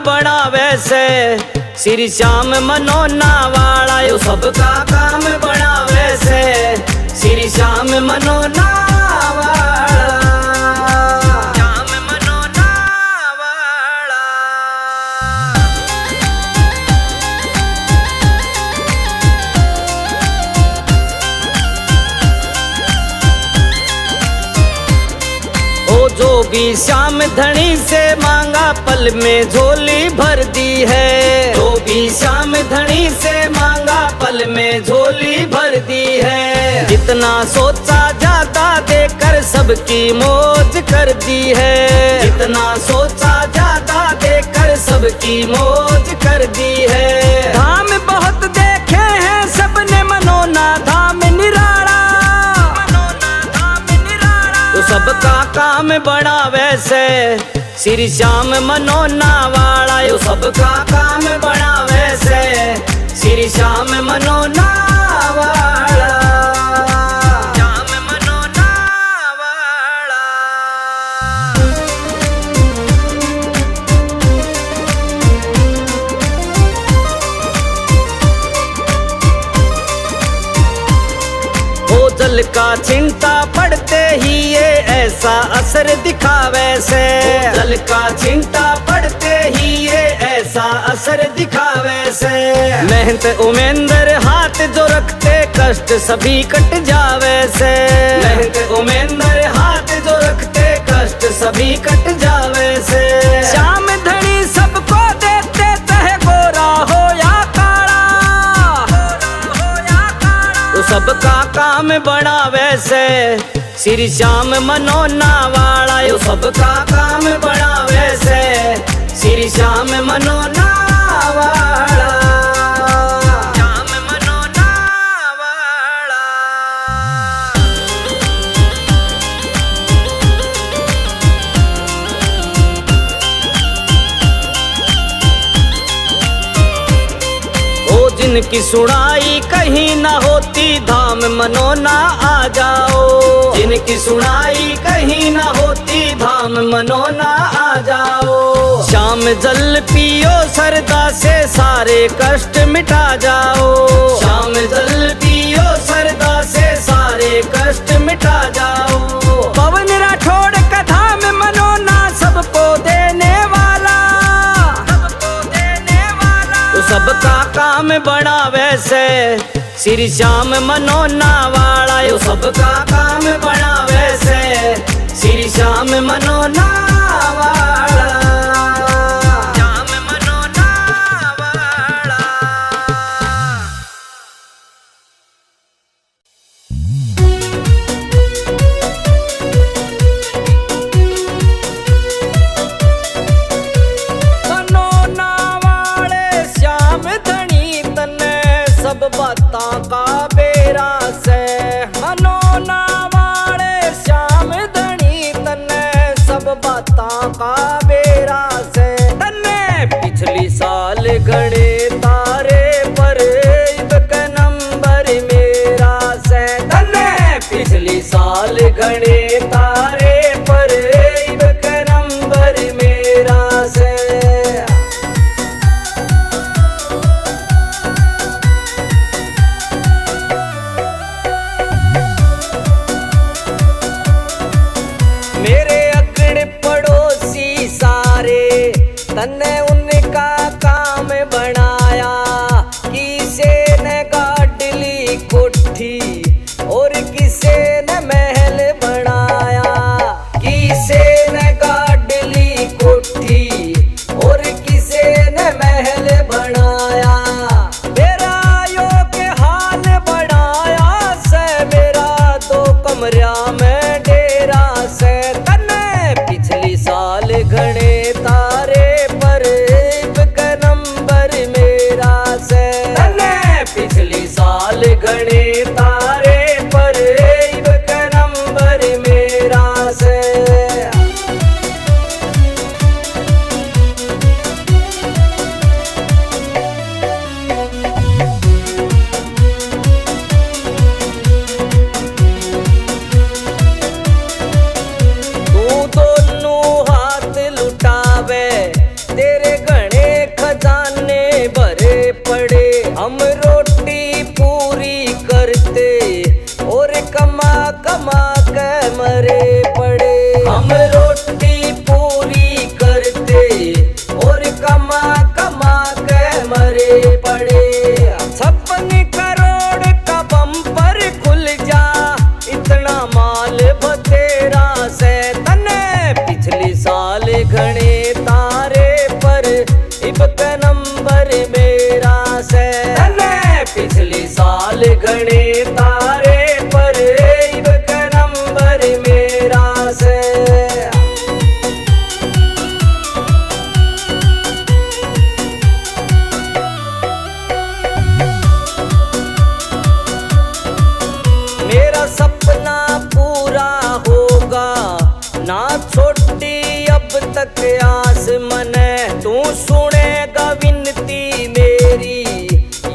बनावे से श्री श्याम मनोना वाला, यो सबका काम बनावे से श्री श्याम मनोना वाला, श्याम मनोना वाला। ओ जो भी श्याम धनी से मांगा पल में झोली भर दी है, जो भी श्याम धनी से मांगा पल में झोली भर दी है। जितना सोचा ज्यादा देकर सबकी मौज कर दी है, जितना सोचा ज्यादा देकर सबकी मौज कर दी है। धाम बहुत देखे हैं सबने मनोना धाम निराला, मनोना धाम निराला। तो सबका काम बनावे से श्री श्याम मनोना वाला, यो सबका काम बनावे से श्री श्याम मनोना वाला, श्याम मनोना वाला। ओ जल का चिंता पड़ते ही ये ऐसा असर दिखावे से, जल का चिंता पड़ते ही ये ऐसा असर दिखावे से। मेहनत उमेंदर हाथ जो रखते कष्ट सभी कट जावे से, मेहनत उमेंदर हाथ जो रखते कष्ट सभी कट जावे से। श्याम धनी सबको देते चाहे गोरा हो या काला, गोरा हो या काला। तो सबका काम बनावे से श्री श्याम मनोना वाला, यो सबका काम बनावे से श्री श्याम मनोना वाला, श्याम मनोना वाला। ओ जिनकी सुनाई कहीं ना होती धाम मनोना आ जाओ, जिनकी सुनाई कहीं ना होती धाम मनोना आ जाओ। श्याम जल पियो सरदा से सारे कष्ट मिटा जाओ, श्याम जल पियो सरदा से सारे कष्ट मिटा जाओ। पवन राठौड़ का धाम मनोना सबको देने वाला, सबको देने वाला। तो सबका काम बनावे से श्री श्याम मनोना वाला, यो सबका काम बनावे से श्री श्याम मनोना वाला, श्याम मनोना वाला। मनोना वाले श्याम धनी तने सब बातां का बेरा से, मनोना वाले श्याम धनी तने सब बातां का बेरा से। तने पिछली साल घड़े तारे पर इब के नंबर मेरा से, तने पिछली साल घड़े तारे पर इब के नंबर मेरा से। मेरे अगड़ पड़ोसी सारे तन्ने उनका काम बनाया, किसे ने गाडली कोठी और किसे ने महल बनाया, किसे ने गाडली कोठी और किसे ने महल बनाया। मेरा यो के हाल बनाया से मेरा 2 कमरा में डेरा से। तन्ने पिछली साल घड़े तारे पर इब के नंबर मेरा से, तन्ने पिछली साल घड़े तारे पर इब के नंबर मेरा से। तू दोनों हाथ लुटावे तेरे गणे रोटी पूरी करते और कमा कमा के मरे पड़े। हम रोटी पूरी करते और कमा कमा के मरे पड़े। 56 करोड़ का बम्पर खुल जा, इतना माल बतेरा से तने। पिछली साल घने तारे पर इब के नंबर मेरा से तने। पिछली साल घने तारे पर इब के नंबर मेरा से। मेरा सपना पूरा होगा ना छोटी अब तक आस मने। तू सुनेगा विनती मेरी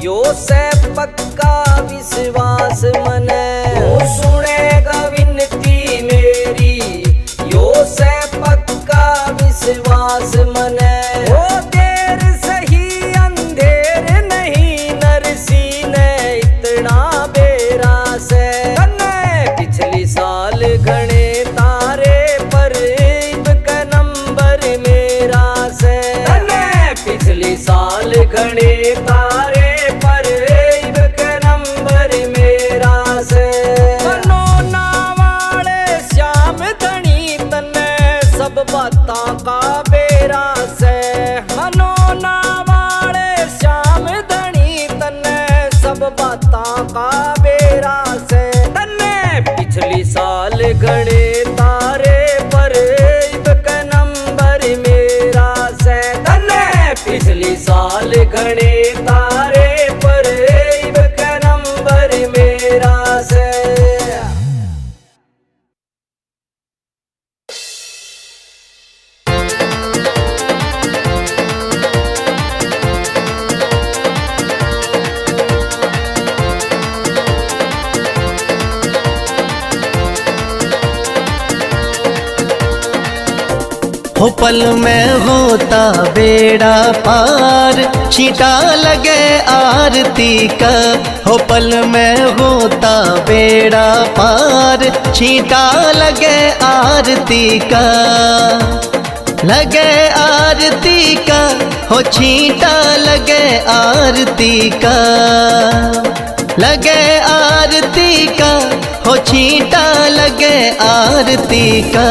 यो से पक्का विश्वास मने। तू सुनेगा विनती मेरी यो से पक्का विश्वास मने। ओ देर सही अंधेर नहीं नरसी ने इतना बेरा से तने। पिछली साल घने तारे पर इब का नंबर मेरा से तने। पिछली साल घने तारे पर इब का नंबर मेरा से। मनोना वाले श्याम धनी तने सब बातां का बेरा से। मनोना वाले श्याम धनी तने सब बातां का बेरा से तने। पिछली साल घने तारे पर इब का नंबर मेरा से तने। पिछली साल घने तारे पर इब का नंबर मेरा से। हो पल में होता बेड़ा पार, छींटा लगे आरती का। हो पल में होता बेड़ा पार, छींटा लगे आरती का। लगे आरती का हो छींटा लगे आरती का। लगे आरती का हो छींटा लगे आरती का।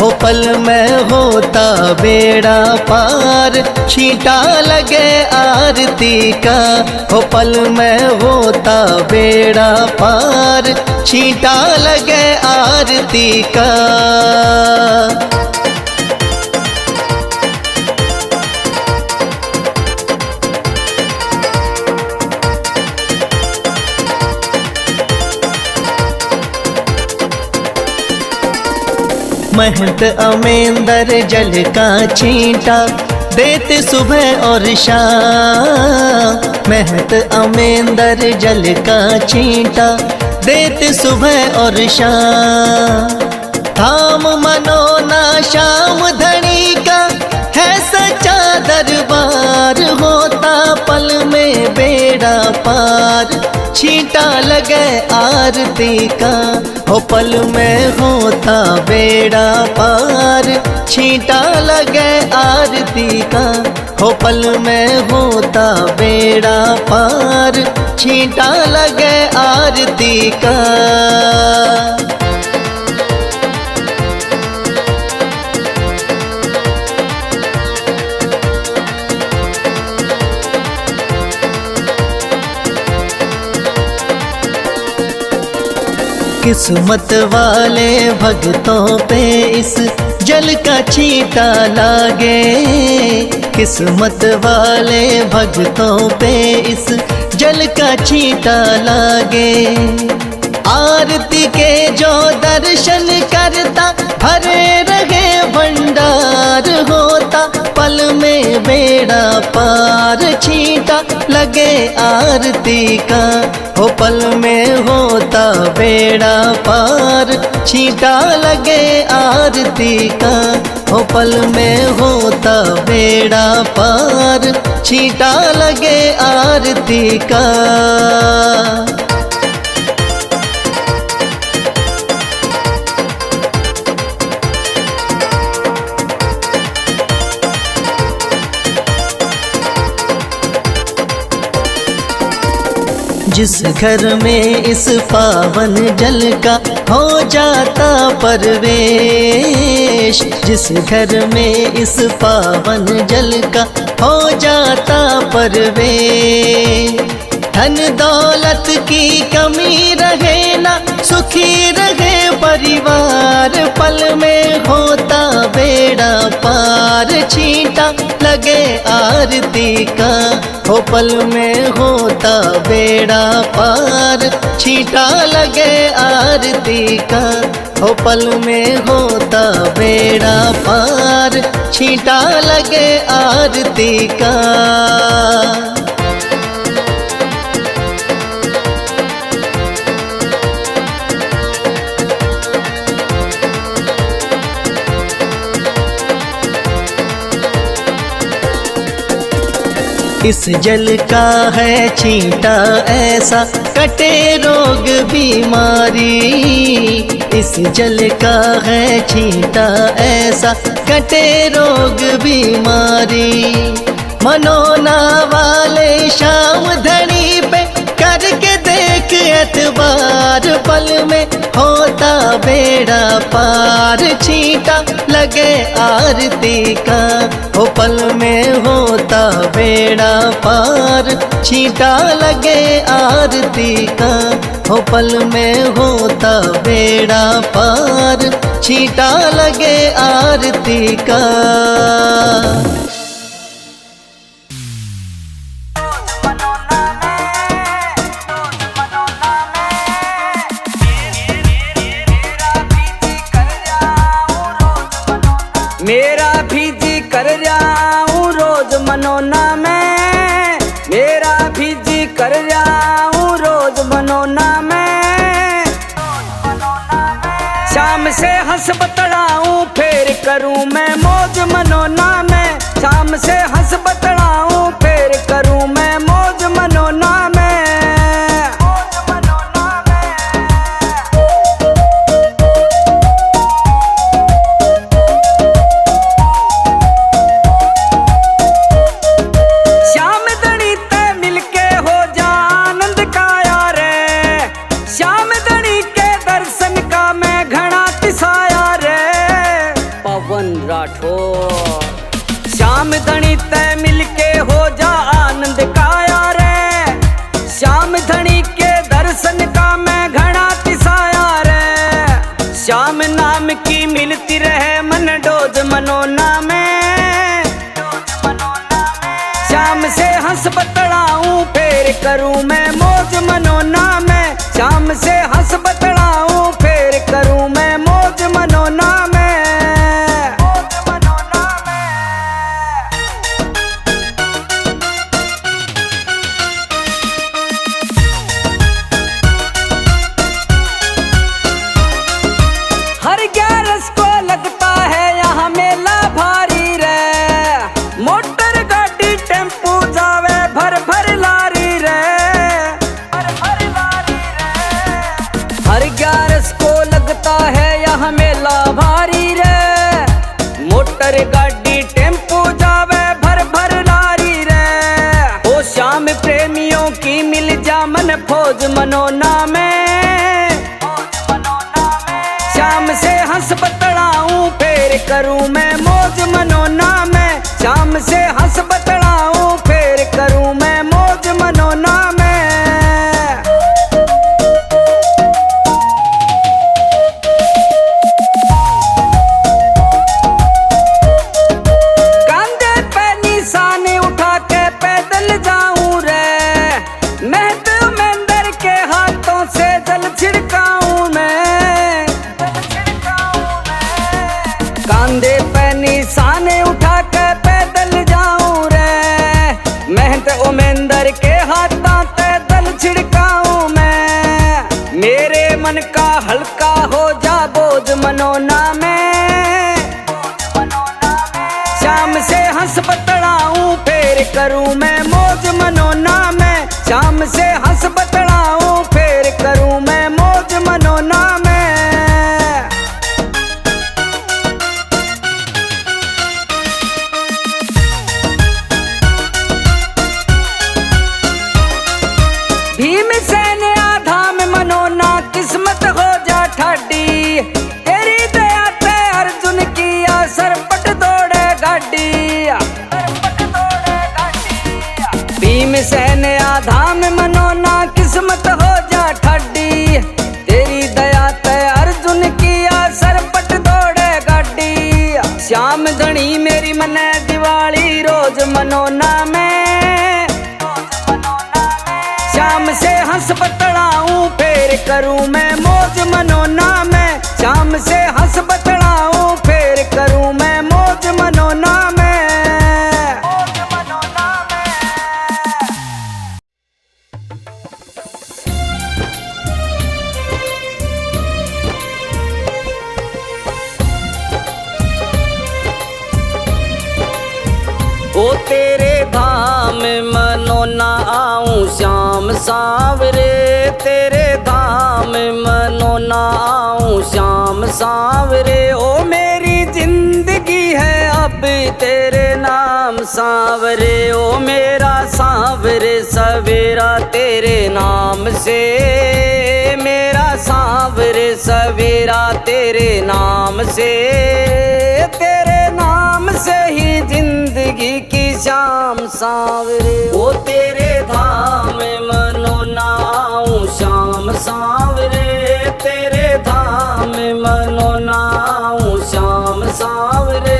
हो पल में होता बेड़ा पार, छींटा लगे आरती का। हो पल में होता बेड़ा पार, छींटा लगे आरती का। महंत अमेंदर जल का छींटा देते सुबह और शाम। महंत अमेंदर जल का छींटा देते सुबह और शाम। थाम मनोना श्याम धनी का है सच्चा दरबार। होता पल में बेड़ा पार, छींटा लगे आरती का। हो पल में होता बेड़ा पार, छींटा लगे आरती का। हो पल में होता बेड़ा पार, छींटा लगे आरती का। किस्मत वाले भक्तों पे इस जल का छींटा लागे। किस्मत वाले भक्तों पे इस जल का छींटा लागे। आरती के जो दर्शन करता भरे रहे भंडार। होता पल में बेड़ा पार, छींटा लगे आरती का। हो पल में होता बेड़ा पार, छींटा लगे आरती का। हो पल में होता बेड़ा पार, छींटा लगे आरती का। जिस घर में इस पावन जल का हो जाता परवेश, जिस घर में इस पावन जल का हो जाता परवेश। धन दौलत की कमी रहे ना, सुखी रहे परिवार, पल में होता बेड़ा पार। छींटा लगे आरती का, हो पल में होता बेड़ा पार। छींटा लगे आरती का, हो पल में होता बेड़ा पार। छींटा लगे आरती का। इस जल का है छींटा ऐसा, कटे रोग बीमारी। इस जल का है छींटा ऐसा, कटे रोग बीमारी। मनोना वाले शाम धनी पे करके देख एतबार, पल में होता बेड़ा पार। छींटा लगे आरती का, हो पल में होता बेड़ा पार। छींटा लगे आरती का, हो पल में होता बेड़ा पार। छींटा लगे आरती का। मेरा भी जी कर जाऊं रोज मनोना में, मेरा भी जी कर जाऊं रोज मनोना में। शाम से हंस बतड़ाऊं फिर करूं मैं मौज मनोना में। शाम से हंस बतड़ाऊं फिर करूं मैं मौज मनोना में। श्याम धनी तय मिलके हो जा आनंद काया रे। श्याम धनी के दर्शन का मैं घड़ा तिसाया रे। श्याम नाम की मिलती रहे मन डोज मनोना में। श्याम से हंस बतड़ाऊं फिर करूं मैं मौज मनोना में। श्याम से हंस बतड़ाऊं फिर करूं मैं मौज मनोना में। हर 11 को लगता है यहाँ मेला भारी रे। मोटर गाड़ी टेम्पो जावे भर भर लारी रे। ओ श्याम प्रेमियों की मिल जा मन फौज मनोना में। श्याम से हंस बतड़ाऊं फिर करूं मैं मौज मनोना में। श्याम से हंस बतड़ाऊं फिर करूं मैं मौज मनोना में। कांधे पे निशाने उठा के पैदल जाऊं रे। मेहनत उमेंदर के हाथों पे दल छिड़काऊं मैं। मेरे मन का हल्का हो जा बोझ मनोना में। श्याम से हंस बतड़ाऊं फिर करूं मैं मौज मनोना में। श्याम से हंस बतड़ाऊं फिर करूं मैं मौज मनोना में। भीम सैन आधा में मनोना किस्मत हो जा ठाडी, तेरी दया ते अर्जुन किया सरपट दौड़े गाड़ी। भीम सैन आधा में मनोना किस्मत हो जा ठाडी, तेरी दया ते अर्जुन किया सरपट दौड़े गाड़ी। श्याम धनी मेरी मने दिवाली रोज मनोना में, श्याम से हंस बतलाऊं फेर करूं मैं मौज मनोना में, श्याम से हंस बतलाऊं फेर करूं मैं मौज मनोना में। ओ तेरे धाम मनोना आऊं श्याम सांवरे, तेरे धाम मनोना आऊं श्याम सांवरे। ओ मेरी जिंदगी है अब तेरे नाम सांवरे, ओ मेरा सांवरे सवेरा तेरे नाम से, मेरा सांवरे सवेरा तेरे नाम से, तेरे नाम से ही जिंदगी की शाम सांवरे। ओ तेरे धाम मनोना आऊं श्याम सांवरे, तेरे धाम मनोना आऊं श्याम सांवरे।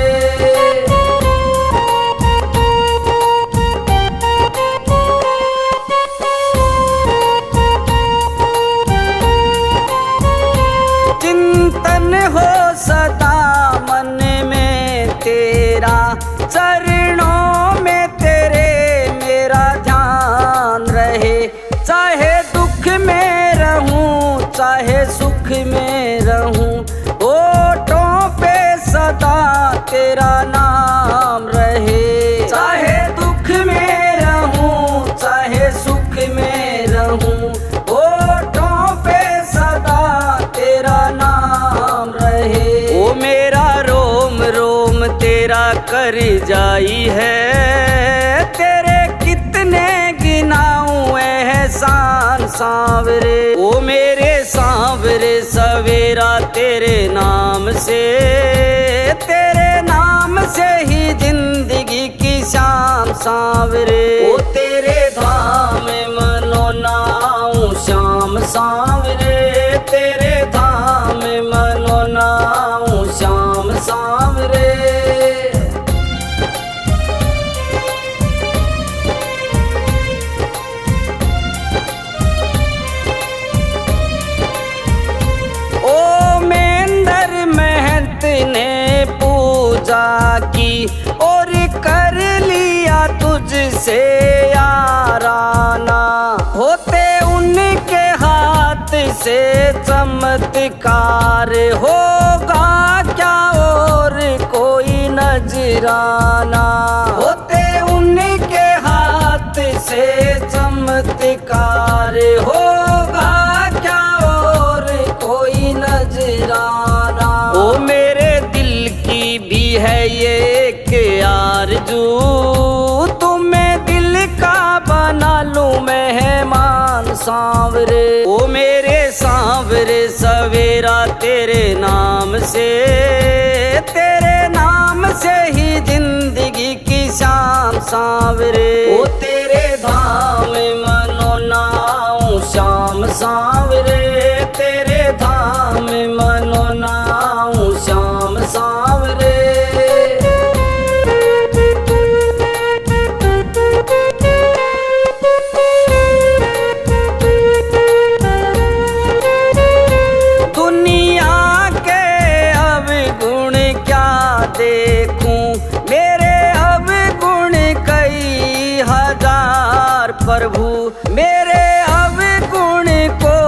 चिंतन हो सदा मन में तेरा, चरणों में तेरे मेरा ध्यान रहे। चाहे दुख में रहूं चाहे सुख में रहूं, होठों पे सदा तेरा नाम रहे। चाहे दुख में रहूं चाहे सुख में रहूं, होठों पे सदा तेरा नाम रहे। ओ मेरा रोम रोम तेरा कर जाई है, तेरे कितने गिनाऊं एहसान सांवरे। ओ मेरे सांवरे सवेरा तेरे नाम से, तेरे नाम से ही जिंदगी की शाम सांवरे। ओ तेरे धाम मनोना आऊं श्याम सांवरे, तेरे धाम मनोना आऊं श्याम सांवरे। ओ मेंदर महंत ने पूजा की और कर लिया तुझसे याराना, होते उनके हाथ से चमत्कार होगा क्या और कोई नजराना। होते उनके हाथ से चमत्कार होगा क्या और कोई नजराना। ओ मेरे दिल की भी है ये एक आरज़ू, तुम्हें दिल का बना लूं मेहमान सांवरे। ओ मेरे सांवरे सवेरा तेरे नाम से, तेरे नाम से ही जिंदगी की शाम सांवरे। ओ तेरे धाम मनोना आऊं श्याम सांवरे, तेरे धाम मनोना आऊं श्याम सांवरे। दुनिया के अवगुण क्या देखूं, मेरे अवगुण कई हजार प्रभु। मेरे अवगुण को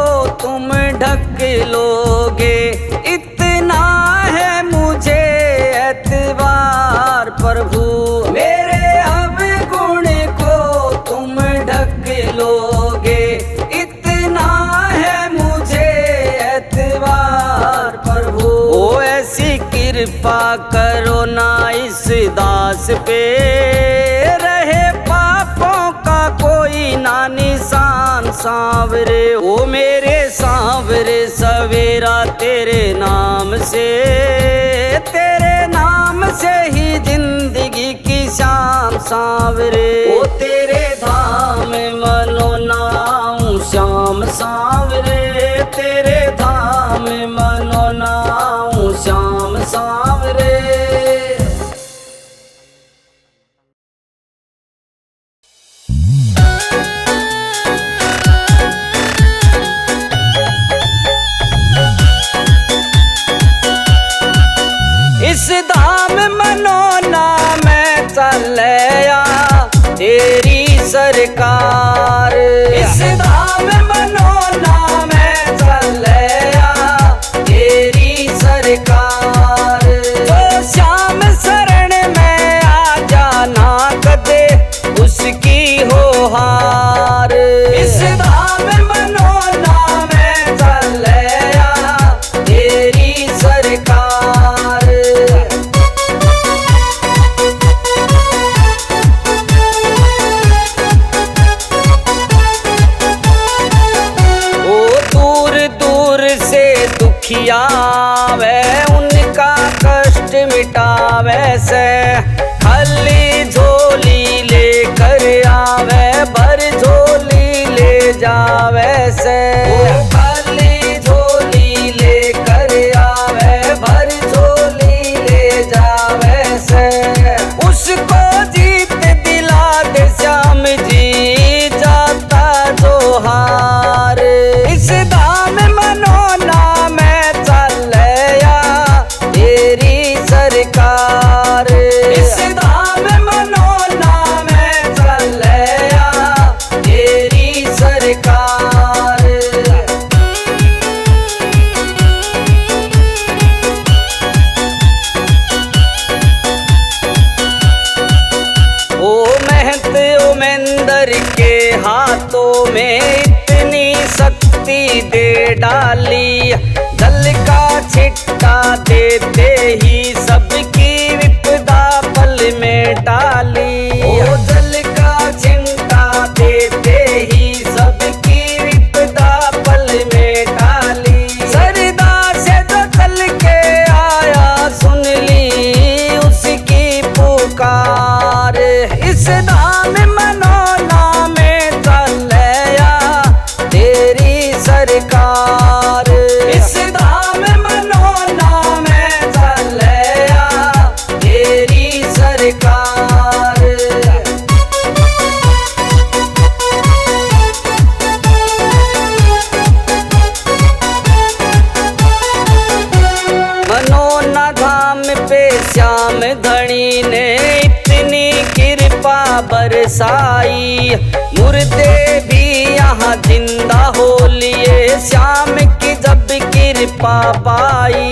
तुम ढक लोगे, इतना है मुझे एतबार प्रभु। मेरे अवगुण को तुम ढक लोगे, इतना है मुझे एतबार प्रभु। ओ ऐसी कृपा करो ना इस दास पे, रहे पापों का कोई ना निशान सांवरे ओ मेरे सांवरे सवेरा तेरे नाम से ही जिंदगी की शाम सांवरे ओ तेरे धाम मनोना आऊं श्याम सांवरे तेरे धाम मनोना आऊं श्याम सांवरे। इस धाम मनोना में चलया तेरी सरकार, इस धाम मनोना में चलया तेरी सरकार। तो श्याम शरण में आ जाना कदे उसकी हो हार, इस धाम मनोना में चलया तेरी सरकार। दुखियावे उनका कष्ट मिटावे से खाली झोली लेकर आवे भर झोली ले जावे से खाली झोली लेकर आवे भर झोली ले जावे से। उसको जीत दिला दे श्याम जी जाता जो हार, इस धाम मनोना सरकार, इस धाम मनोना में चलया तेरी सरकार। ओ महंत ओ महेंद्र के हाथों में इतनी शक्ति दे डाली, जल का छिट्टा देते ही सबकी विपदा पल में टाली। ओ जल का छिट्टा देते ही सबकी विपदा पल में टाली। सरदा से जो चल के आया सुन ली उसकी पुकार, इस धाम मनोना में चलया तेरी सरकार, इस धाम मनोना में चलया तेरी सरकार। मनोना धाम पे श्याम धनी ने इतनी कृपा बरसाई, मुर्दे भी यहाँ जिंदा हो लिए श्याम की जब कृपा पाई।